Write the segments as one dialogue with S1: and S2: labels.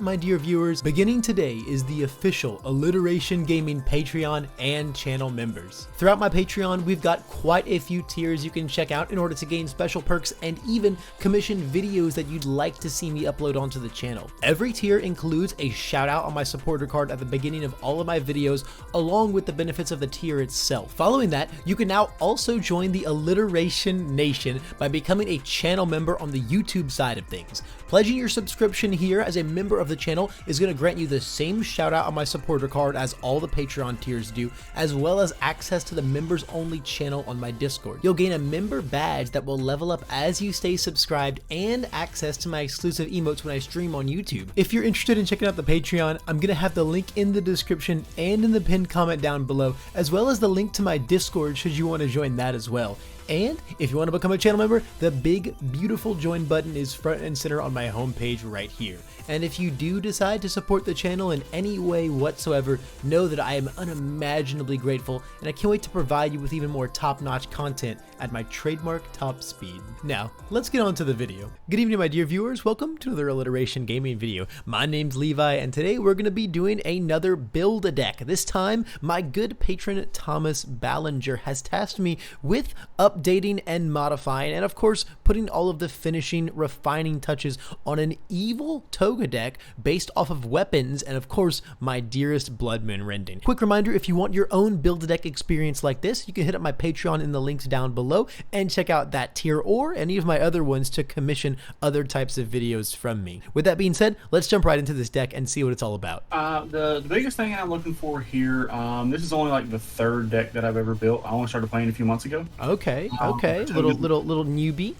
S1: My dear viewers, beginning today is the official Alliteration Gaming Patreon and channel members. Throughout my Patreon, we've got quite a few tiers you can check out in order to gain special perks and even commission videos that you'd like to see me upload onto the channel. Every tier includes a shout out on my supporter card at the beginning of all of my videos, along with the benefits of the tier itself. Following that, you can now also join the Alliteration Nation by becoming a channel member on the YouTube side of things. Pledging your subscription here as a member of the channel is going to grant you the same shout out on my supporter card as all the Patreon tiers do, as well as access to the members only channel on my Discord. You'll gain a member badge that will level up as you stay subscribed and access to my exclusive emotes when I stream on YouTube. If you're interested in checking out the Patreon, I'm going to have the link in the description and in the pinned comment down below, as well as the link to my Discord should you want to join that as well. And if you want to become a channel member, the big, beautiful join button is front and center on my homepage right here. And if you do decide to support the channel in any way whatsoever, know that I am unimaginably grateful, and I can't wait to provide you with even more top-notch content at my trademark top speed. Now, let's get on to the video. Good evening, my dear viewers. Welcome to another Alliteration Gaming video. My name's Levi, and today we're going to be doing another build a deck. This time, my good patron Thomas Ballenger has tasked me with updating and modifying, and of course, putting all of the finishing, refining touches on an Evil Toga deck based off of weapons and of course my dearest Blood Moon rending. Quick reminder, if you want your own build a deck experience like this, you can hit up my Patreon in the links down below and check out that tier or any of my other ones to commission other types of videos from me. With that being said, let's jump right into this deck and see what it's all about.
S2: The biggest thing I'm looking for here, this is only like the third deck that I've ever built. I only started playing a few months ago.
S1: Okay, little newbie.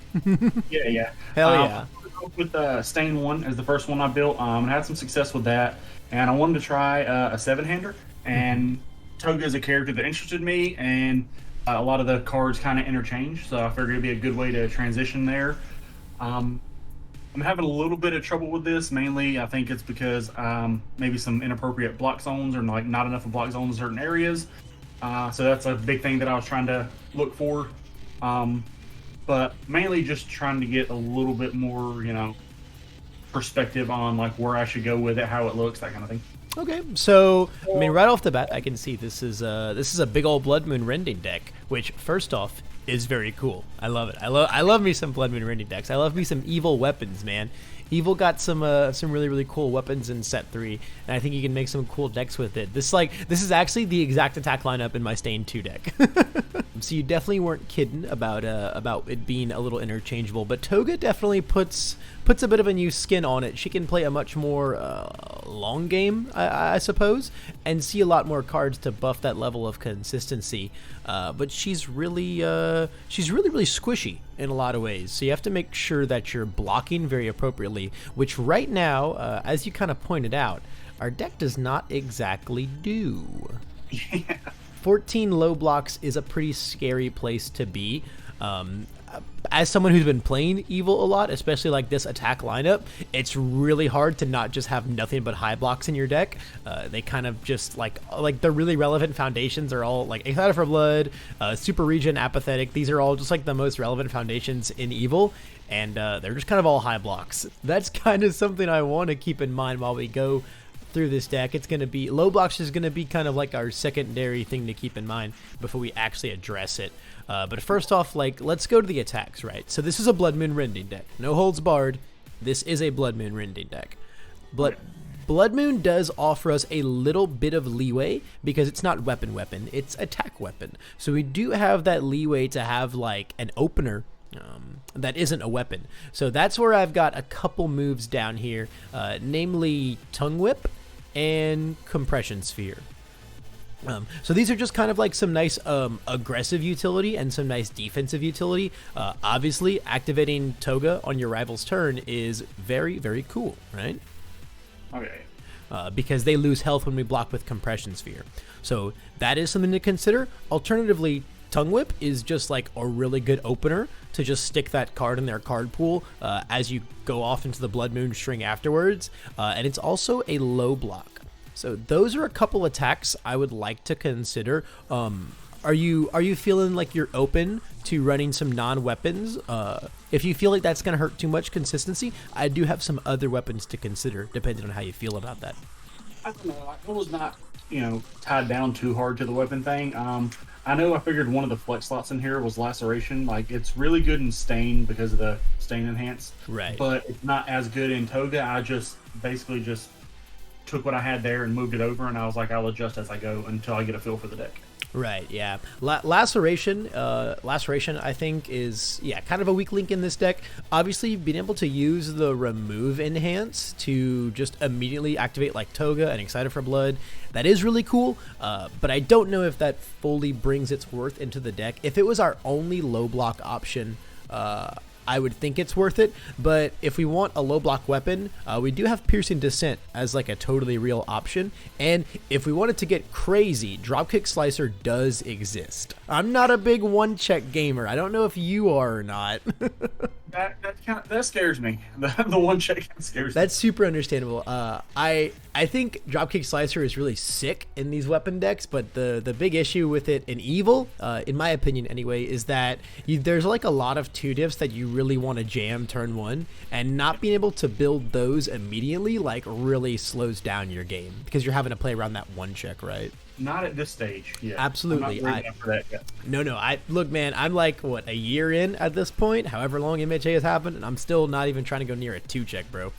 S2: Yeah.
S1: Hell yeah.
S2: With Stain 1 as the first one I built, and I had some success with that, and I wanted to try a 7-hander, and Toga is a character that interested me, and a lot of the cards kind of interchange, so I figured it'd be a good way to transition there. I'm having a little bit of trouble with this. Mainly I think it's because maybe some inappropriate block zones or like not enough of block zones in certain areas, so that's a big thing that I was trying to look for. But mainly just trying to get a little bit more, perspective on like where I should go with it, how it looks, that kind of thing.
S1: Okay, so I mean, right off the bat, I can see this is a big old Blood Moon rending deck, which first off is very cool. I love it. I love me some Blood Moon rending decks. I love me some Evil weapons, man. Evil got some really cool weapons in set 3, and I think you can make some cool decks with it. This is actually the exact attack lineup in my Stain 2 deck. So you definitely weren't kidding about it being a little interchangeable, but Toga definitely puts a bit of a new skin on it. She can play a much more long game, I suppose, and see a lot more cards to buff that level of consistency. But she's really squishy in a lot of ways. So you have to make sure that you're blocking very appropriately, which right now, as you kind of pointed out, our deck does not exactly do.
S2: Yeah.
S1: 14 low blocks is a pretty scary place to be. As someone who's been playing Evil a lot, especially like this attack lineup, it's really hard to not just have nothing but high blocks in your deck. They kind of just like the really relevant foundations are all like Excited for Blood, Super Regen, Apathetic. These are all just like the most relevant foundations in Evil, and they're just kind of all high blocks. That's kind of something I want to keep in mind while we go through this deck. It's going to be low blocks is going to be kind of like our secondary thing to keep in mind before we actually address it. But first off, let's go to the attacks, right? So this is a Blood Moon rending deck. No holds barred. This is a Blood Moon rending deck. Blood Moon does offer us a little bit of leeway because it's not weapon, it's attack weapon. So we do have that leeway to have like an opener that isn't a weapon. So that's where I've got a couple moves down here, namely Tongue Whip and Compression Sphere. So these are just kind of like some nice aggressive utility and some nice defensive utility. Obviously, activating Toga on your rival's turn is very, very cool, right?
S2: Okay.
S1: Because they lose health when we block with Compression Sphere. So that is something to consider. Alternatively, Tongue Whip is just like a really good opener to just stick that card in their card pool as you go off into the Blood Moon string afterwards. And it's also a low block. So those are a couple attacks I would like to consider. Are Are you feeling like you're open to running some non-weapons? If you feel like that's gonna hurt too much consistency, I do have some other weapons to consider depending on how you feel about that.
S2: I don't know. I was not, tied down too hard to the weapon thing. I know I figured one of the flex slots in here was laceration. Like, it's really good in stain because of the stain enhance.
S1: Right.
S2: But it's not as good in Toga. I just basically just took what I had there and moved it over, and I was like, I'll adjust as I go until I get a feel for the deck.
S1: Right, yeah. Laceration, I think, is, kind of a weak link in this deck. Obviously, being able to use the remove enhance to just immediately activate, like, Toga and Excited for Blood, that is really cool, but I don't know if that fully brings its worth into the deck. If it was our only low block option, I would think it's worth it, but if we want a low block weapon, we do have Piercing Descent as like a totally real option, and if we wanted to get crazy, Dropkick Slicer does exist. I'm not a big one-check gamer. I don't know if you are or not.
S2: That scares me. The one check scares me.
S1: That's super understandable. I think Dropkick Slicer is really sick in these weapon decks, but the big issue with it in Evil, in my opinion anyway, is that there's like a lot of 2-diffs that you really want to jam turn 1, and not being able to build those immediately like really slows down your game because you're having to play around that 1 check, right?
S2: Not at this stage. Yeah,
S1: absolutely.
S2: I'm not ready enough for that yet.
S1: No. Look, man. I'm like a year in at this point. However long MHA has happened, and I'm still not even trying to go near a 2 check, bro.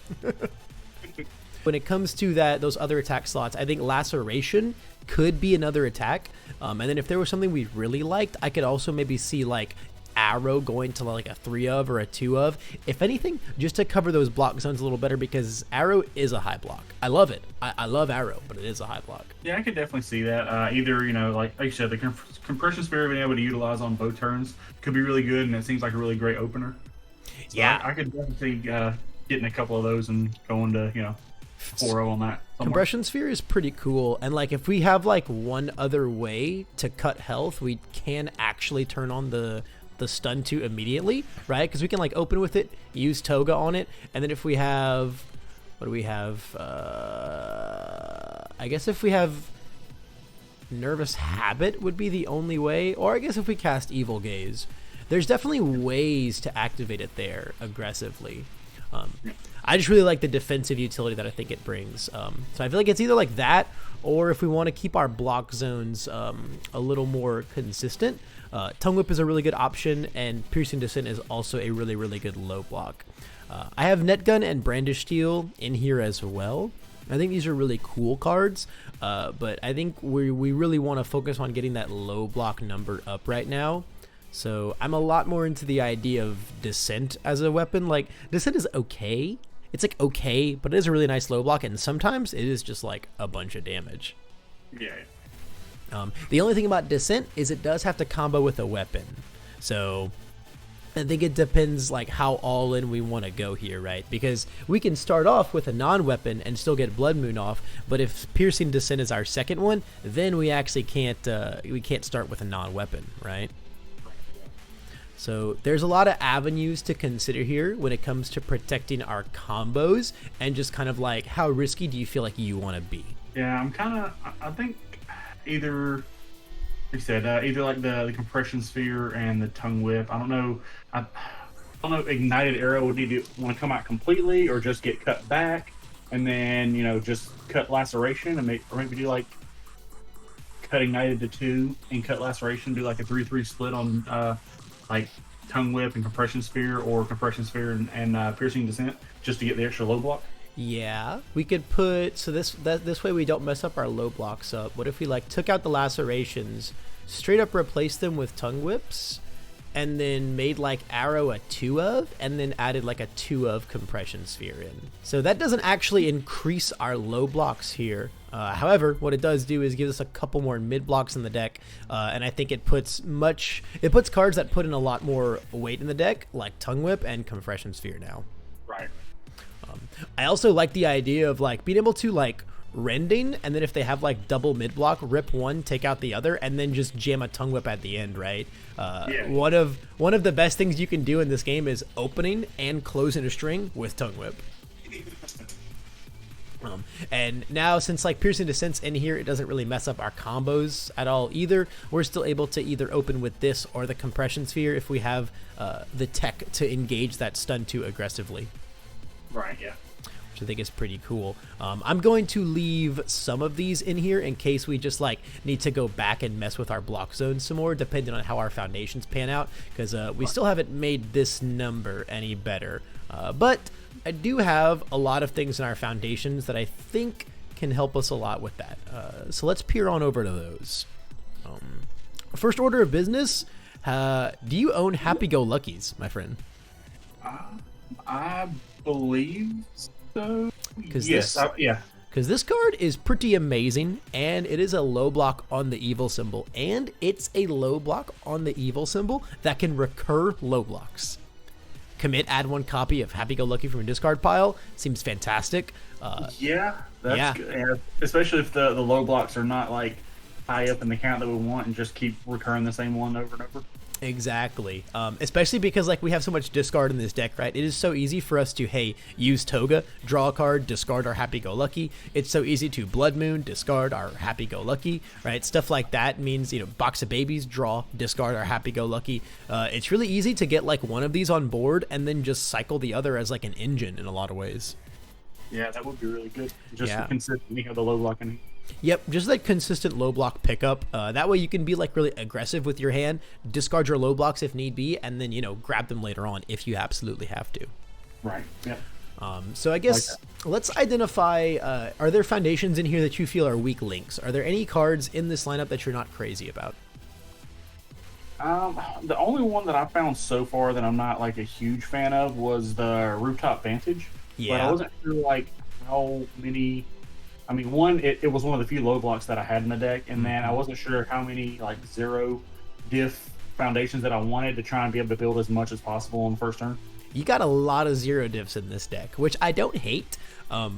S1: When it comes to those other attack slots, I think Laceration could be another attack. And then if there was something we really liked, I could also maybe see like Arrow going to like a 3 of or a 2 of, if anything, just to cover those block zones a little better, because Arrow is a high block. I love it. I love Arrow, but it is a high block.
S2: Yeah, I could definitely see that. Either, like you said, the compression sphere being able to utilize on both turns could be really good, and it seems like a really great opener. So
S1: yeah,
S2: I could definitely getting a couple of those and going to 4-0 on that. Somewhere.
S1: Compression sphere is pretty cool, and like if we have like one other way to cut health, we can actually turn on the stun 2 immediately, right? Because we can like open with it, use Toga on it, and then if we have, what do we have? I guess if we have Nervous Habit would be the only way, or I guess if we cast Evil Gaze. There's definitely ways to activate it there aggressively. I just really like the defensive utility that I think it brings. So I feel like it's either like that, or if we want to keep our block zones a little more consistent, Tongue Whip is a really good option, and Piercing Descent is also a really, really good low block. I have Net Gun and Brandish Steel in here as well. I think these are really cool cards, but I think we really want to focus on getting that low block number up right now. So I'm a lot more into the idea of Descent as a weapon. Like, Descent is okay. It's like okay, but it is a really nice low block, and sometimes it is just like a bunch of damage.
S2: Yeah.
S1: The only thing about Descent is it does have to combo with a weapon. So I think it depends like how all in we want to go here, right? Because we can start off with a non-weapon and still get Blood Moon off, but if Piercing Descent is our second one, then we actually can't start with a non-weapon, right? So there's a lot of avenues to consider here when it comes to protecting our combos, and just kind of like how risky do you feel like you want to be?
S2: Yeah, I think either, like you said, either like the compression sphere and the tongue whip. I don't know. I don't know if ignited arrow would need to want to come out completely, or just get cut back, and then just cut laceration, and maybe do like cut ignited to 2 and cut laceration. Do like a 3-3 split on like tongue whip and compression sphere, or compression sphere and piercing descent, just to get the extra low block.
S1: Yeah, we could put, so this way we don't mess up our low blocks up. What if we like took out the lacerations, straight up replaced them with tongue whips, and then made like arrow a 2 of, and then added like a 2 of compression sphere in. So that doesn't actually increase our low blocks here. However, what it does do is give us a couple more mid blocks in the deck, and I think it puts cards that put in a lot more weight in the deck, like tongue whip and compression sphere now.
S2: Right.
S1: I also like the idea of like being able to like rending, and then if they have like double mid block, rip one, take out the other, and then just jam a tongue whip at the end, right?
S2: Yeah.
S1: One of the best things you can do in this game is opening and closing a string with tongue whip. And now, since like Piercing Descent's in here, it doesn't really mess up our combos at all either. We're still able to either open with this or the Compression Sphere if we have the tech to engage that stun 2 aggressively.
S2: Right, yeah.
S1: Which I think is pretty cool. I'm going to leave some of these in here in case we just like need to go back and mess with our block zones some more, depending on how our foundations pan out, because we still haven't made this number any better. But I do have a lot of things in our foundations that I think can help us a lot with that. So let's peer on over to those. First order of business, do you own Happy-Go-Luckies, my friend?
S2: I believe so.
S1: Yes,
S2: yeah.
S1: Because this card is pretty amazing, and it is a low block on the evil symbol, and it's a low block on the evil symbol that can recur low blocks. Commit, add 1 copy of Happy-Go-Lucky from a discard pile. Seems fantastic.
S2: That's good. Yeah, especially if the low blocks are not like high up in the count that we want and just keep recurring the same one over and over.
S1: Exactly. Especially because like we have so much discard in this deck, right? It is so easy for us to, hey, use Toga, draw a card, discard our Happy-Go-Lucky. It's so easy to Blood Moon, discard our Happy-Go-Lucky, right? Stuff like that means, Box of Babies, draw, discard our Happy-Go-Lucky. It's really easy to get like one of these on board and then just cycle the other as like an engine in a lot of ways.
S2: Yeah, that would be really good. Just to consistently have the low block in.
S1: Yep, just like consistent low block pickup. That way you can be like really aggressive with your hand, discard your low blocks if need be, and then, grab them later on if you absolutely have to.
S2: Right, yep.
S1: So I guess let's identify, are there foundations in here that you feel are weak links? Are there any cards in this lineup that you're not crazy about?
S2: The only one that I found so far that I'm not like a huge fan of was the Rooftop Vantage.
S1: Yeah.
S2: But I wasn't sure like how many. I mean, one, it was one of the few low blocks that I had in the deck, and then I wasn't sure how many like 0 diff foundations that I wanted to try and be able to build as much as possible on the first turn.
S1: You got a lot of 0 diffs in this deck, which I don't hate.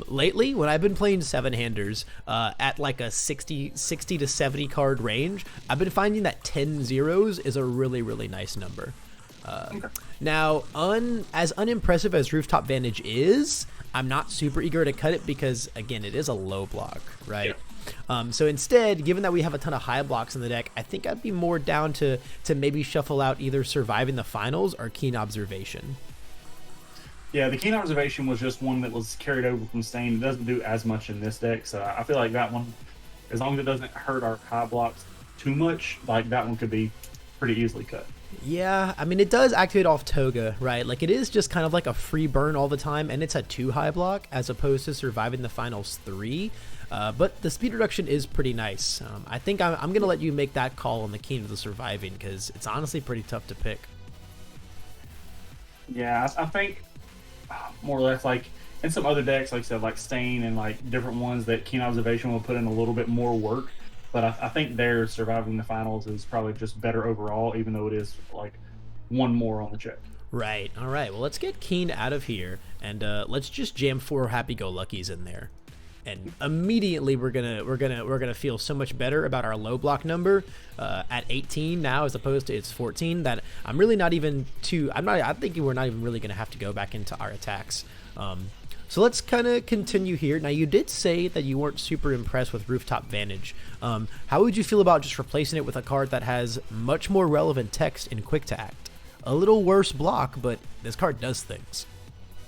S1: Lately, when I've been playing 7-handers at like a 60 to 70 card range, I've been finding that 10 zeros is a really, really nice number. Now, as unimpressive as Rooftop Vantage is, I'm not super eager to cut it because, again, it is a low block, right? Yeah. So instead, given that we have a ton of high blocks in the deck, I think I'd be more down to maybe shuffle out either Surviving the Finals or Keen Observation.
S2: Yeah, the Keen Observation was just one that was carried over from Stain. It doesn't do as much in this deck, so I feel like that one, as long as it doesn't hurt our high blocks too much, like that one could be pretty easily cut.
S1: Yeah, I mean, it does activate off Toga, right? Like, it is just kind of like a free burn all the time, and it's a 2 high block as opposed to Surviving the Finals 3. But the speed reduction is pretty nice. I think I'm going to let you make that call on the Keen of the Surviving because it's honestly pretty tough to pick.
S2: Yeah, I think more or less like in some other decks, like I said, like Stain and like different ones that Keen Observation will put in a little bit more work. But I think their Surviving the Finals is probably just better overall, even though it is like one more on the check.
S1: Right. All right. Well, let's get Keen out of here, and let's just jam 4 Happy-Go-Luckies in there, and immediately we're gonna feel so much better about our low block number at 18 now as opposed to its 14. That I'm really not even too. I'm thinking we're not even really gonna have to go back into our attacks. So let's kind of continue here. Now, you did say that you weren't super impressed with Rooftop Vantage. How would you feel about just replacing it with a card that has much more relevant text in Quick to Act? A little worse block, but this card does things.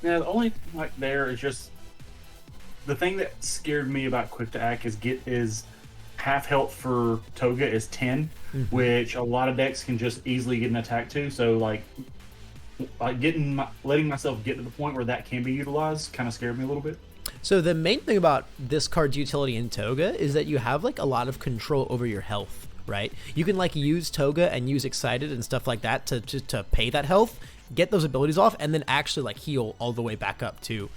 S2: Yeah, the only thing like there is just the thing that scared me about Quick to Act is half health for Toga is 10, which a lot of decks can just easily get an attack to. So like letting myself get to the point where that can be utilized kind of scared me a little bit.
S1: So the main thing about this card's utility in Toga is that you have like a lot of control over your health, right? You can like use Toga and use Excited and stuff like that to pay that health, get those abilities off, and then actually like heal all the way back up too.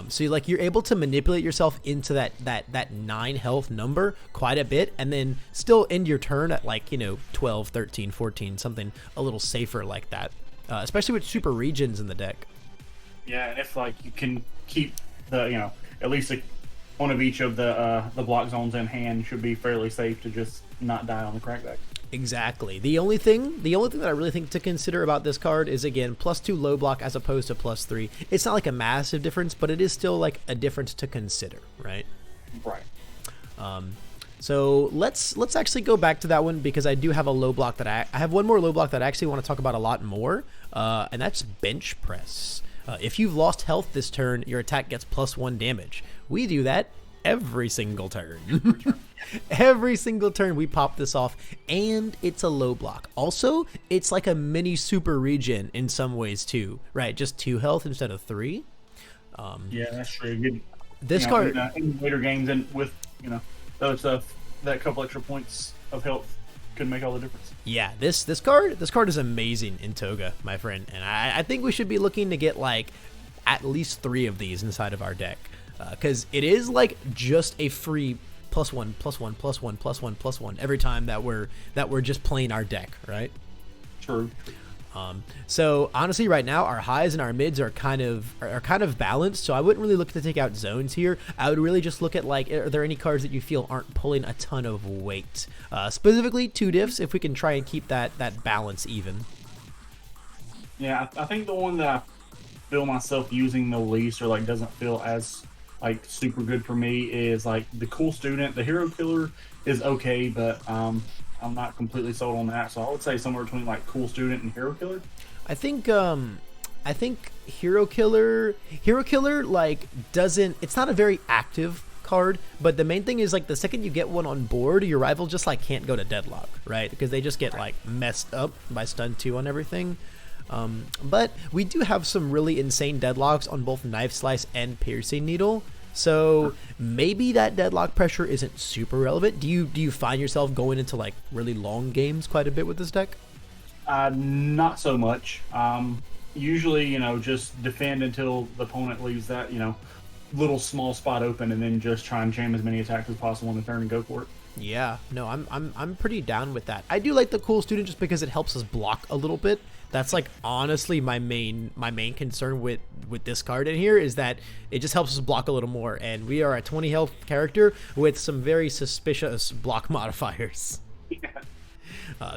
S1: So you're able to manipulate yourself into that 9 health number quite a bit, and then still end your turn at like 12, 13, 14, something a little safer like that. Especially with super regions in the deck.
S2: Yeah, and if like you can keep the at least one of each of the block zones in hand, should be fairly safe to just not die on the crackback.
S1: Exactly. The only thing that I really think to consider about this card is, again, +2 low block as opposed to +3. It's not like a massive difference, but it is still like a difference to consider, right?
S2: Right.
S1: So let's actually go back to that one, because I do have a low block that I have one more low block that I actually want to talk about a lot more, and that's bench press. If you've lost health this turn, your attack gets +1 damage. We do that every single turn. Every single turn we pop this off, and it's a low block. Also, it's like a mini super regen in some ways too, right? Just 2 health instead of 3.
S2: Yeah, that's true. Good.
S1: This card
S2: in later games, and with those that couple extra points of health could make all the difference.
S1: Yeah, this card is amazing in Toga, my friend, and I think we should be looking to get like at least 3 of these inside of our deck, because it is like just a free +1, +1, +1, +1, +1 every time that we're just playing our deck, right?
S2: True.
S1: So honestly, right now our highs and our mids are kind of balanced. So I wouldn't really look to take out zones here. I would really just look at, like, are there any cards that you feel aren't pulling a ton of weight? Specifically 2 diffs, if we can try and keep that balance even.
S2: Yeah, I think the one that I feel myself using the least, or like doesn't feel as like super good for me, is like the cool student. The hero killer is okay, but I'm not completely sold on that. So I would say somewhere between like cool student and hero killer.
S1: I think hero killer like doesn't, it's not a very active card, but the main thing is, like, the second you get one on board, your rival just like can't go to deadlock, right? Because they just get like messed up by stun 2 on everything. But we do have some really insane deadlocks on both Knife Slice and Piercing Needle, so maybe that deadlock pressure isn't super relevant. Do you find yourself going into like really long games quite a bit with this deck?
S2: Not so much. Usually, just defend until the opponent leaves that, little small spot open, and then just try and jam as many attacks as possible in the turn and go for it.
S1: Yeah, no, I'm pretty down with that. I do like the cool student just because it helps us block a little bit. That's like honestly my main concern with this card in here, is that it just helps us block a little more, and we are a 20 health character with some very suspicious block modifiers.
S2: Yeah.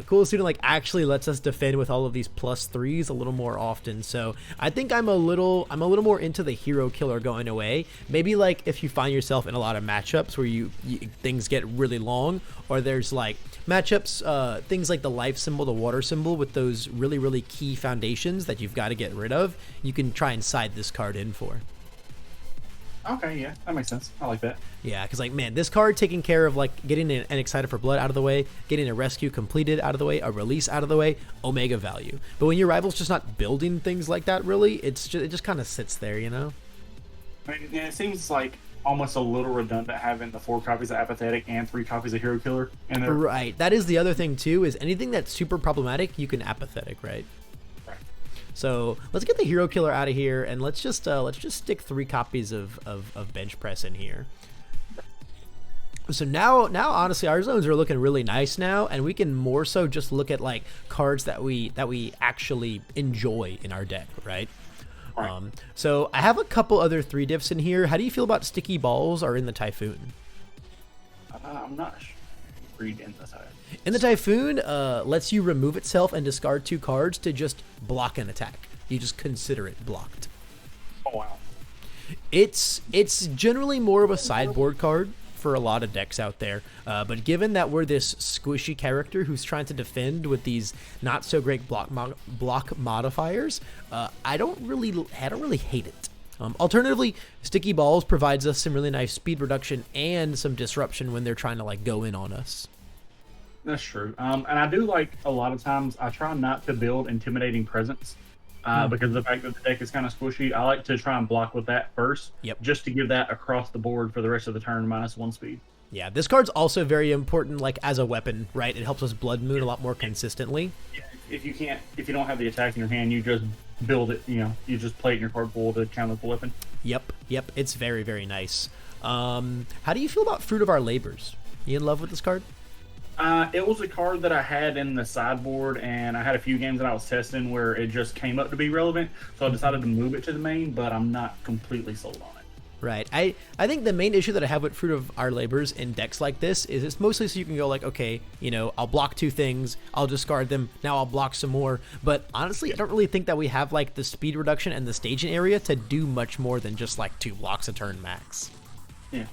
S1: Cool student like actually lets us defend with all of these +3s a little more often, so I think I'm a little more into the hero killer going away. Maybe like if you find yourself in a lot of matchups where things get really long, or there's like matchups, things like the life symbol, the water symbol, with those really key foundations that you've got to get rid of, you can try and side this card in for.
S2: Okay, yeah, that makes sense. I like that.
S1: Yeah, because, like, man, this card taking care of, like, getting an Excited for Blood out of the way, getting a rescue completed out of the way, a release out of the way, omega value. But when your rival's just not building things like that, really, it just kind of sits there,
S2: I mean, yeah, it seems like almost a little redundant having the 4 copies of Apathetic and 3 copies of Hero Killer.
S1: Right. That is the other thing, too, is anything that's super problematic, you can Apathetic, right? So let's get the hero killer out of here, and let's just stick 3 copies of bench press in here. So now honestly our zones are looking really nice now, and we can more so just look at like cards that we actually enjoy in our deck, right? So I have a couple other 3 diffs in here. How do you feel about Sticky Balls or In the Typhoon?
S2: I'm not sure. Read In the Typhoon.
S1: In the Typhoon lets you remove itself and discard 2 cards to just block an attack. You just consider it blocked.
S2: Oh wow.
S1: It's generally more of a sideboard card for a lot of decks out there, but given that we're this squishy character who's trying to defend with these not so great block modifiers, I don't really hate it. Alternatively, Sticky Balls provides us some really nice speed reduction and some disruption when they're trying to like go in on us.
S2: That's true. And I do like, a lot of times I try not to build Intimidating Presence because of the fact that the deck is kind of squishy. I like to try and block with that first, just to give that across the board for the rest of the turn -1 speed.
S1: Yeah, this card's also very important, like as a weapon, right? It helps us Blood Moon a lot more consistently.
S2: Yeah, if you don't have the attack in your hand, you just build it. You just play it in your card pool to counter the weapon.
S1: Yep, it's very, very nice. How do you feel about Fruit of Our Labors? You in love with this card?
S2: It was a card that I had in the sideboard, and I had a few games that I was testing where it just came up to be relevant, so I decided to move it to the main, but I'm not completely sold on it.
S1: Right. I think the main issue that I have with Fruit of Our Labors in decks like this is it's mostly so you can go like, okay, you know, I'll block 2 things, I'll discard them, now I'll block some more. But honestly, I don't really think that we have like the speed reduction and the staging area to do much more than just like 2 blocks a turn max.
S2: Yeah.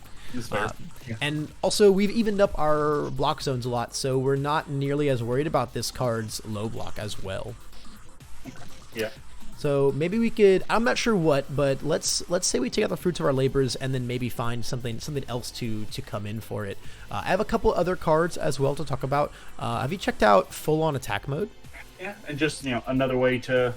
S1: And also, we've evened up our block zones a lot, so we're not nearly as worried about this card's low block as well.
S2: Yeah.
S1: So maybe we could, I'm not sure what, but let's say we take out the Fruits of Our Labors and then maybe find something else to come in for it. I have a couple other cards as well to talk about. Have you checked out Full On Attack Mode?
S2: Yeah, and just, you know, another way to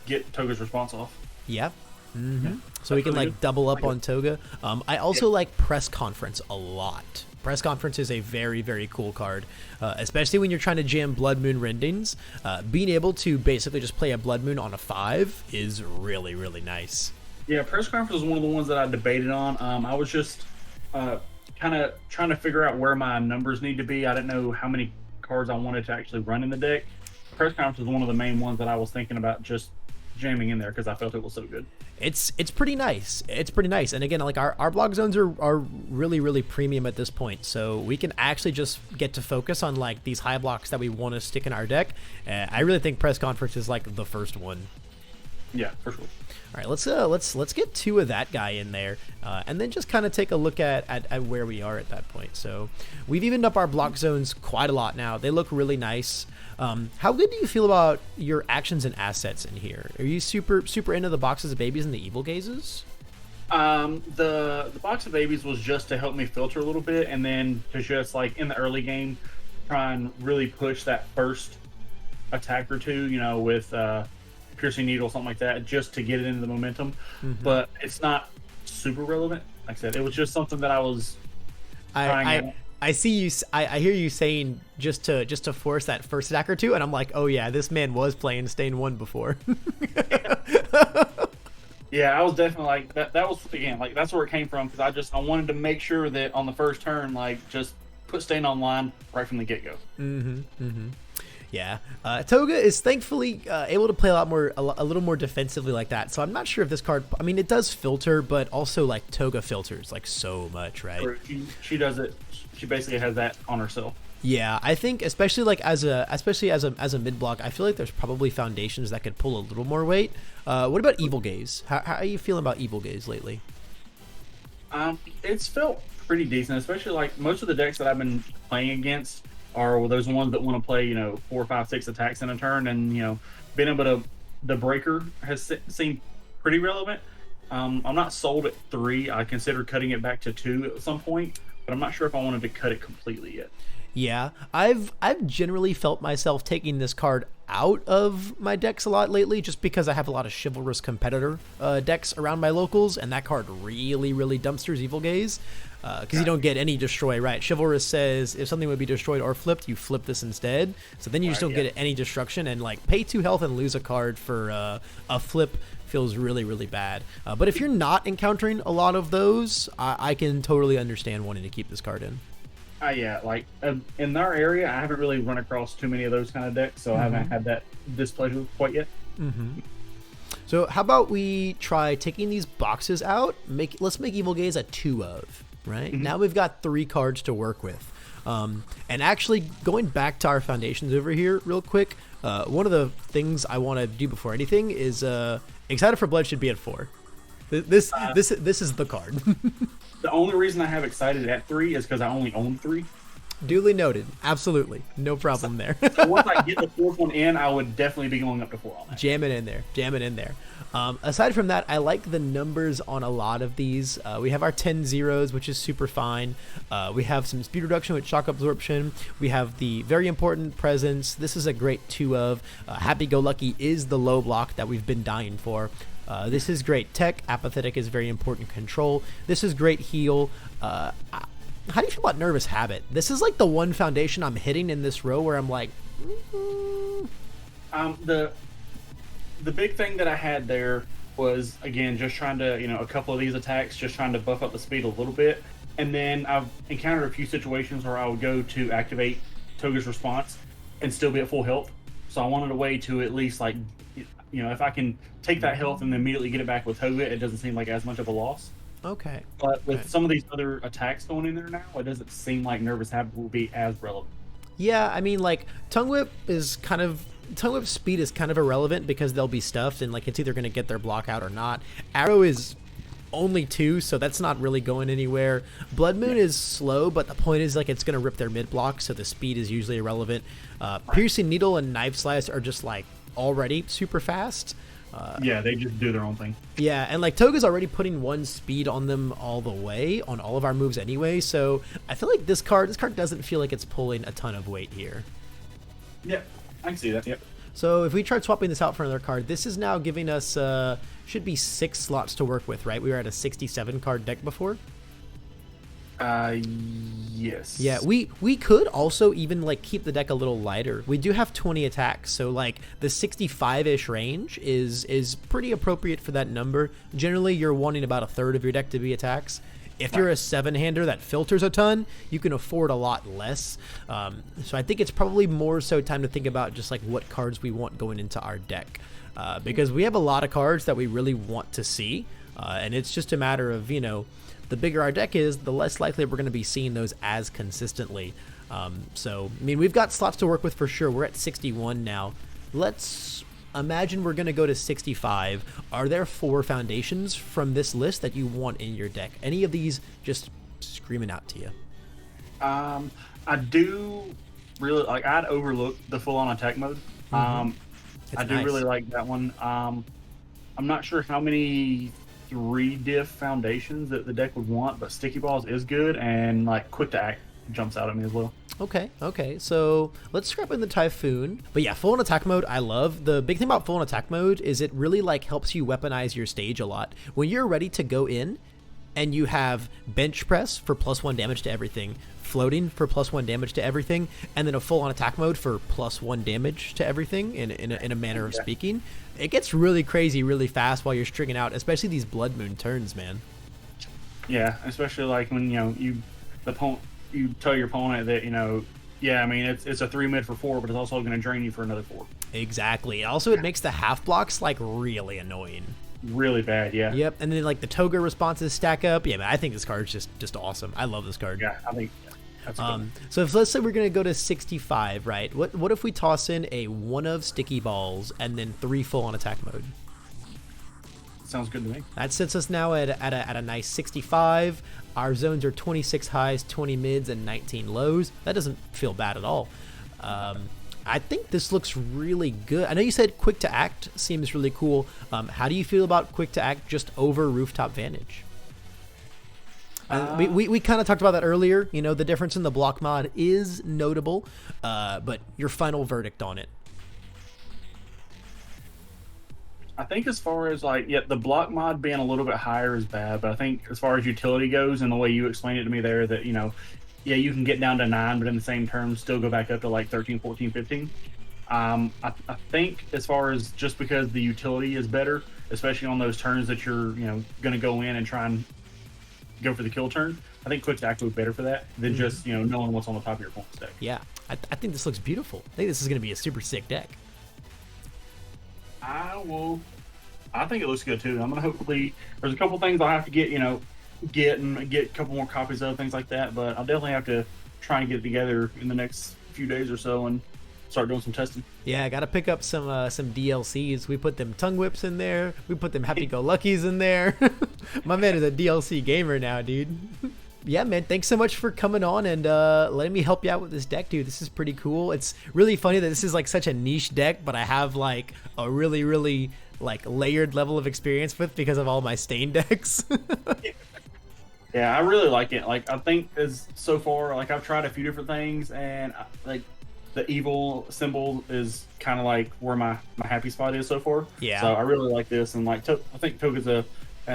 S2: get Toga's response off.
S1: Yeah. Mm-hmm.
S2: Yeah.
S1: So we can
S2: really
S1: like double up on Toga. I also like Press Conference a lot. Press Conference is a very, very cool card, especially when you're trying to jam Blood Moon Rendings. Being able to basically just play a Blood Moon on a 5 is really, really nice.
S2: Yeah, Press Conference was one of the ones that I debated on. I was just kind of trying to figure out where my numbers need to be. I didn't know how many cards I wanted to actually run in the deck. Press Conference was one of the main ones that I was thinking about just jamming in there because I felt it was so good.
S1: It's pretty nice. It's pretty nice. And again, like our block zones are really, really premium at this point. So we can actually just get to focus on like these high blocks that we want to stick in our deck. I really think Press Conference is like the first one.
S2: Yeah, for sure.
S1: All right, let's get 2 of that guy in there, and then just kind of take a look at where we are at that point. So we've evened up our block zones quite a lot now. They look really nice. How good do you feel about your actions and assets in here? Are you super into the boxes of babies and the evil gazes?
S2: The box of babies was just to help me filter a little bit, and then to just like in the early game try and really push that first attack or 2, you know, with piercing needle, something like that, just to get it into the momentum. But it's not super relevant. Like I said, it was just something that I was trying out.
S1: I see you. I hear you saying just to force that first attack or 2, and I'm like, oh yeah, this man was playing Stain 1 before.
S2: Yeah, I was definitely like that. That was again like that's where it came from because I wanted to make sure that on the first turn, like just put Stain online right from the get go.
S1: Yeah, Toga is thankfully able to play a little more defensively like that. So I'm not sure if this card. I mean, it does filter, but also like Toga filters like so much, right?
S2: She does it. She basically has that on herself.
S1: Yeah, I think especially like as a mid block, I feel like there's probably foundations that could pull a little more weight. What about Evil Gaze? How are you feeling about Evil Gaze lately?
S2: It's felt pretty decent, especially like most of the decks that I've been playing against are those ones that want to play, you know, 4, 5, 6 attacks in a turn, and you know, being able to the breaker has seemed pretty relevant. I'm not sold at 3. I consider cutting it back to 2 at some point, but I'm not sure if I wanted to cut it completely yet.
S1: Yeah, I've generally felt myself taking this card out of my decks a lot lately, just because I have a lot of Chivalrous Competitor decks around my locals, and that card really dumpsters Evil Gaze, because you don't get any destroy, right? Chivalrous says if something would be destroyed or flipped, you flip this instead, so then you just don't get any destruction, and like pay 2 health and lose a card for a flip feels really bad. But if you're not encountering a lot of those, I can totally understand wanting to keep this card in.
S2: Yeah, like in our area, I haven't really run across too many of those kind of decks, so I haven't had that displeasure quite yet.
S1: So how about we try taking these boxes out? Let's make Evil Gaze a 2 of, right? Now we've got 3 cards to work with. And actually, going back to our foundations over here real quick, one of the things I want to do before anything is Excited for Blood should be at 4. This is the card.
S2: The only reason I have Excited at 3 is because I only own 3.
S1: Duly noted. Absolutely. No problem there.
S2: So once I get the 4th one in, I would definitely be going up to 4 on that.
S1: Jam it in there. Aside from that, I like the numbers on a lot of these. We have our 10 zeros, which is super fine. We have some speed reduction with shock absorption. We have the very important presence. This is a great 2 of. Happy-go-lucky is the low block that we've been dying for. This is great tech. Apathetic is very important control. This is great heal. How do you feel about Nervous Habit? This is like the one foundation I'm hitting in this row where I'm like,
S2: the big thing that I had there was, again, just trying to, you know, a couple of these attacks, just trying to buff up the speed a little bit. And then I've encountered a few situations where I would go to activate Toga's response and still be at full health. So I wanted a way to at least, like, you know, if I can take that health and then immediately get it back with Toga, it doesn't seem like as much of a loss.
S1: Okay.
S2: But
S1: Okay.
S2: with some of these other attacks going in there now, it doesn't seem like Nervous Habit will be as relevant.
S1: Yeah, I mean, like, Tongue Whip speed is kind of irrelevant because they'll be stuffed and, like, it's either going to get their block out or not. Arrow is only 2, so that's not really going anywhere. Blood Moon is slow, but the point is, like, it's going to rip their mid block, so the speed is usually irrelevant. Piercing Needle and Knife Slice are just, like, already super fast.
S2: Yeah, they just do their own thing.
S1: Yeah, and like Toga's already putting 1 speed on them all the way on all of our moves anyway, so I feel like this card doesn't feel like it's pulling a ton of weight here.
S2: Yep, I can see that. Yep.
S1: So if we tried swapping this out for another card, this is now giving us should be 6 slots to work with, right? We were at a 67 card deck before.
S2: Yes.
S1: Yeah, we could also even like keep the deck a little lighter. We do have 20 attacks, so like the 65-ish range is pretty appropriate for that number. Generally, you're wanting about a third of your deck to be attacks. If you're a 7-hander that filters a ton, you can afford a lot less. So I think it's probably more so time to think about just like what cards we want going into our deck. Because we have a lot of cards that we really want to see. And it's just a matter of, you know, the bigger our deck is, the less likely we're going to be seeing those as consistently. So, I mean, we've got slots to work with for sure. We're at 61 now. Let's imagine we're going to go to 65. Are there 4 foundations from this list that you want in your deck? Any of these just screaming out to you?
S2: I do really like. I'd overlook the full-on attack mode. I do
S1: nice.
S2: really like that one. I'm not sure how many 3 diff foundations that the deck would want, but Sticky Balls is good, and like Quick to Act jumps out at me as well.
S1: Okay, so let's scrap in the Typhoon. But yeah, full on attack mode, I love. The big thing about full on attack mode is it really like helps you weaponize your stage a lot. When you're ready to go in and you have bench press for +1 damage to everything, floating for +1 damage to everything, and then a full on attack mode for +1 damage to everything in a manner of speaking, it gets really crazy really fast while you're stringing out, especially these Blood Moon turns, man.
S2: Yeah, especially like when you tell your opponent that yeah, I mean it's a 3 mid for 4, but it's also going to drain you for another 4.
S1: Exactly. Also, it makes the half blocks like really annoying.
S2: Really bad, yeah.
S1: Yep, and then like the Toga responses stack up. Yeah, man, I think this card is just awesome. I love this card.
S2: Yeah, I think that's a good one.
S1: So if let's say we're gonna go to 65, right? What if we toss in a 1 of Sticky Balls and then 3 full on attack mode?
S2: Sounds good to me.
S1: That sits us now at a nice 65. Our zones are 26 highs, 20 mids, and 19 lows. That doesn't feel bad at all. I think this looks really good. I know you said Quick to Act seems really cool. How do you feel about Quick to Act just over Rooftop Vantage? We kind of talked about that earlier. You know, the difference in the block mod is notable, but your final verdict on it.
S2: I think as far as like, yeah, the block mod being a little bit higher is bad, but I think as far as utility goes and the way you explained it to me there, that, yeah, you can get down to 9, but in the same terms, still go back up to like 13, 14, 15. I think as far as just because the utility is better, especially on those turns that you're, going to go in and try and go for the kill turn, I think Quick Act would be better for that than just, knowing what's on the top of your opponent's deck.
S1: Yeah, I think this looks beautiful. I think this is going to be a super sick deck.
S2: I think it looks good too. I'm gonna hopefully. There's a couple things I'll have to get a couple more copies of, things like that. But I'll definitely have to try and get it together in the next few days or so and start doing some testing.
S1: Yeah, I gotta pick up some DLCs. We put them Tongue Whips in there. We put them Happy Go Luckies in there. My man is a DLC gamer now, dude. Yeah, man, thanks so much for coming on and letting me help you out with this deck, dude. This is pretty cool. It's really funny that this is like such a niche deck, but I have like a really, really like layered level of experience with because of all my stain decks.
S2: Yeah, I really like it. Like, I think as so far, like I've tried a few different things, and like the evil symbol is kind of like where my happy spot is so far.
S1: Yeah.
S2: So I really like this, and like I think Toga's a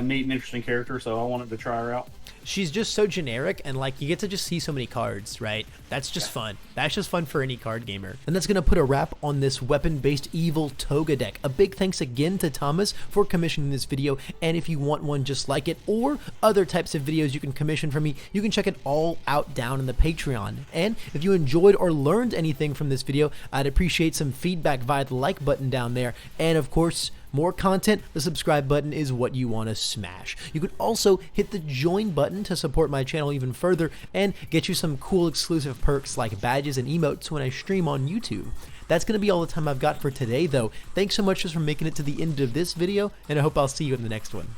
S2: neat and interesting character, so I wanted to try her out.
S1: She's just so generic, and like you get to just see so many cards, right? That's just fun. That's just fun for any card gamer. And that's gonna put a wrap on this weapon-based Evil Toga deck. A big thanks again to Thomas for commissioning this video, and if you want one just like it or other types of videos you can commission from me, you can check it all out down in the Patreon. And if you enjoyed or learned anything from this video, I'd appreciate some feedback via the like button down there, and of course more content, the subscribe button is what you want to smash. You could also hit the join button to support my channel even further and get you some cool exclusive perks like badges and emotes when I stream on YouTube. That's going to be all the time I've got for today though. Thanks so much just for making it to the end of this video, and I hope I'll see you in the next one.